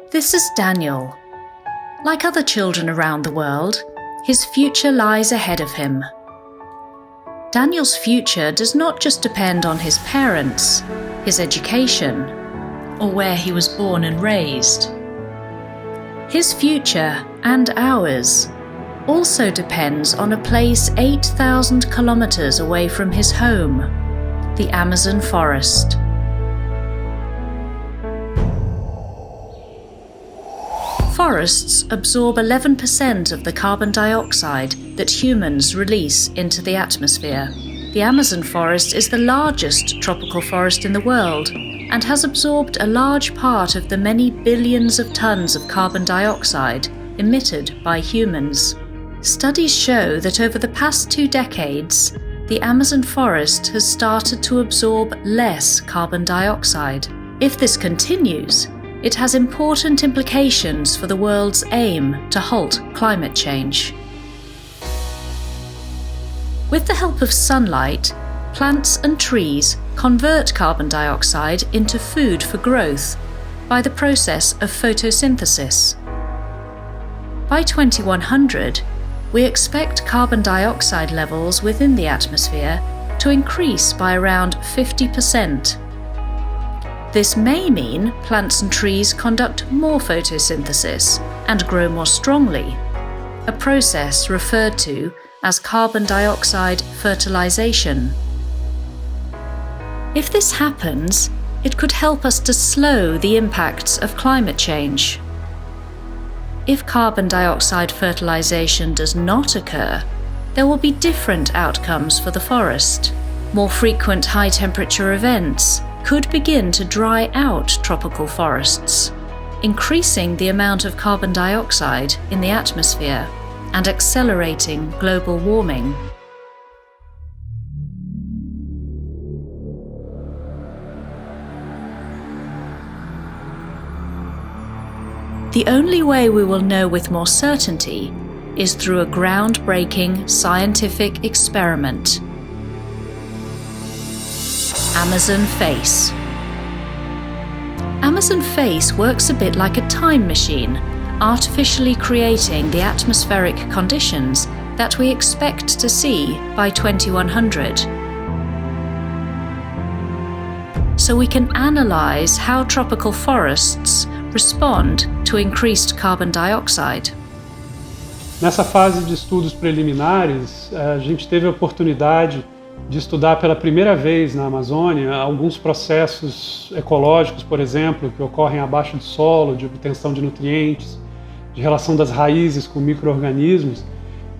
This is Daniel. Like other children around the world, his future lies ahead of him. Daniel's future does not just depend on his parents, his education, or where he was born and raised. His future, and ours, also depends on a place 8,000 kilometers away from his home, the Amazon forest. Forests absorb 11% of the carbon dioxide that humans release into the atmosphere. The Amazon forest is the largest tropical forest in the world and has absorbed a large part of the many billions of tons of carbon dioxide emitted by humans. Studies show that over the past 2 decades, the Amazon forest has started to absorb less carbon dioxide. If this continues, it has important implications for the world's aim to halt climate change. With the help of sunlight, plants and trees convert carbon dioxide into food for growth by the process of photosynthesis. By 2100, we expect carbon dioxide levels within the atmosphere to increase by around 50%. This may mean plants and trees conduct more photosynthesis and grow more strongly, a process referred to as carbon dioxide fertilization. If this happens, it could help us to slow the impacts of climate change. If carbon dioxide fertilization does not occur, there will be different outcomes for the forest. More frequent high-temperature events could begin to dry out tropical forests, increasing the amount of carbon dioxide in the atmosphere and accelerating global warming. The only way we will know with more certainty is through a groundbreaking scientific experiment. Amazon Face. Amazon Face works a bit like a time machine, artificially creating the atmospheric conditions that we expect to see by 2100. So we can analyze how tropical forests respond to increased carbon dioxide. Nessa fase de estudos preliminares, a gente teve a oportunidade de estudar pela primeira vez na Amazônia alguns processos ecológicos, por exemplo, que ocorrem abaixo do solo, de obtenção de nutrientes, de relação das raízes com micro-organismos,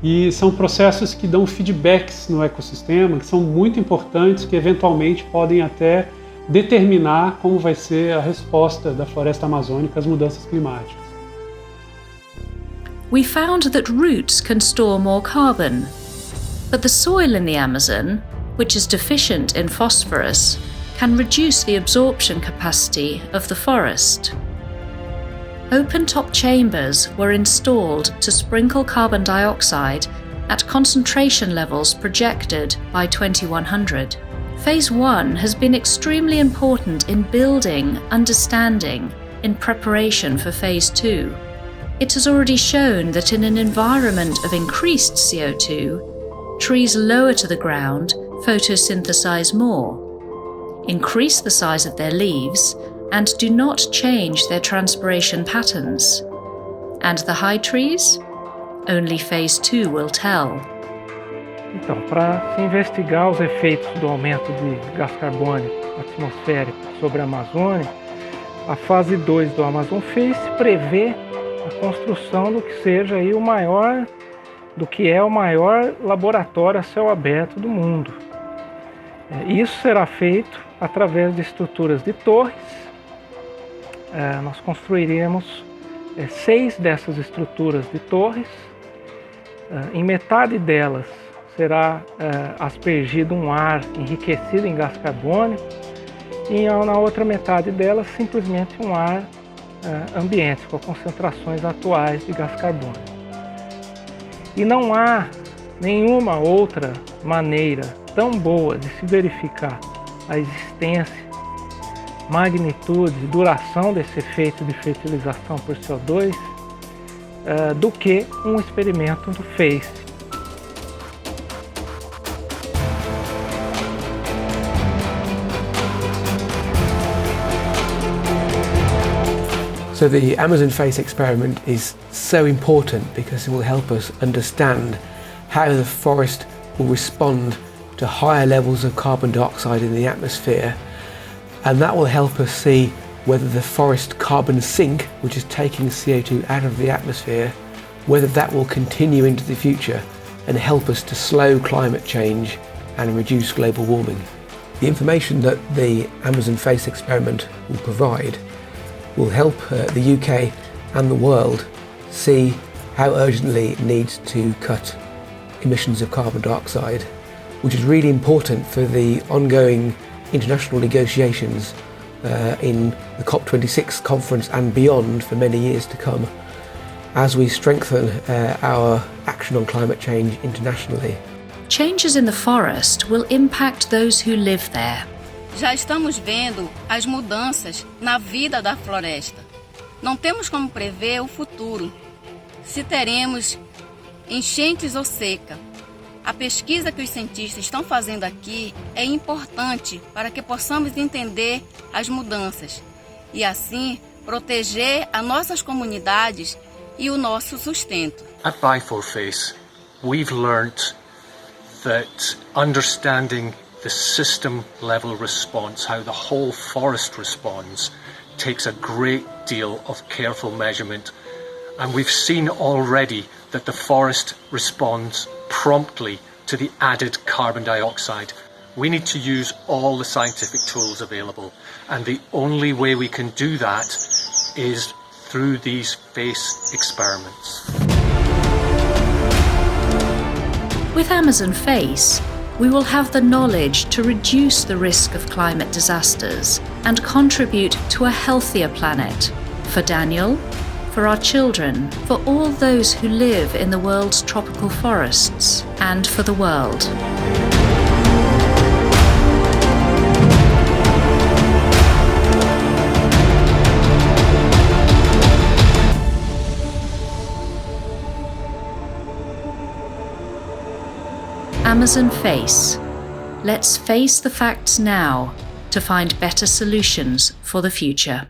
e são processos que dão feedbacks no ecossistema, que são muito importantes, que eventualmente podem até determinar como vai ser a resposta da floresta amazônica às mudanças climáticas. We found that roots can store more carbon, but the soil in the Amazon, which is deficient in phosphorus, can reduce the absorption capacity of the forest. Open-top chambers were installed to sprinkle carbon dioxide at concentration levels projected by 2100. Phase 1 has been extremely important in building understanding in preparation for Phase 2. It has already shown that in an environment of increased CO2, trees lower to the ground photosynthesize more, increase the size of their leaves, and do not change their transpiration patterns. And the high trees? Only Phase 2 will tell. Então, para se investigar os efeitos do aumento de gás carbônico atmosférico sobre a Amazônia, a fase 2 do Amazon Face prevê a construção do que seja aí o maior laboratório a céu aberto do mundo. Isso será feito através de estruturas de torres. Nós construiremos 6 dessas estruturas de torres. Em metade delas será aspergido um ar enriquecido em gás carbônico e na outra metade delas simplesmente um ar ambiente com concentrações atuais de gás carbônico. E não há nenhuma outra maneira tão boa de se verificar a existência magnitude e duração desse efeito de fertilização por CO2 do que um experimento do FACE. So the Amazon FACE experiment is so important because it will help us understand how the forest will respond to higher levels of carbon dioxide in the atmosphere, and that will help us see whether the forest carbon sink, which is taking CO2 out of the atmosphere, whether that will continue into the future and help us to slow climate change and reduce global warming. The information that the Amazon FACE experiment will provide will help the UK and the world see how urgently it needs to cut emissions of carbon dioxide, which is really important for the ongoing international negotiations in the COP26 conference and beyond for many years to come, as we strengthen our action on climate change internationally. Changes in the forest will impact those who live there. Já estamos vendo as mudanças na vida da floresta. Não temos como prever o futuro, se teremos enchentes ou seca. A pesquisa que os cientistas estão fazendo aqui é importante para que possamos entender as mudanças e, assim, proteger as nossas comunidades e o nosso sustento. At Bi4Face, we've learnt that understanding the system level response, how the whole forest responds, takes a great deal of careful measurement. And we've seen already that the forest responds promptly to the added carbon dioxide. We need to use all the scientific tools available, and the only way we can do that is through these FACE experiments. With Amazon FACE, we will have the knowledge to reduce the risk of climate disasters and contribute to a healthier planet for Daniel, for our children, for all those who live in the world's tropical forests, and for the world. Amazon FACE. Let's face the facts now to find better solutions for the future.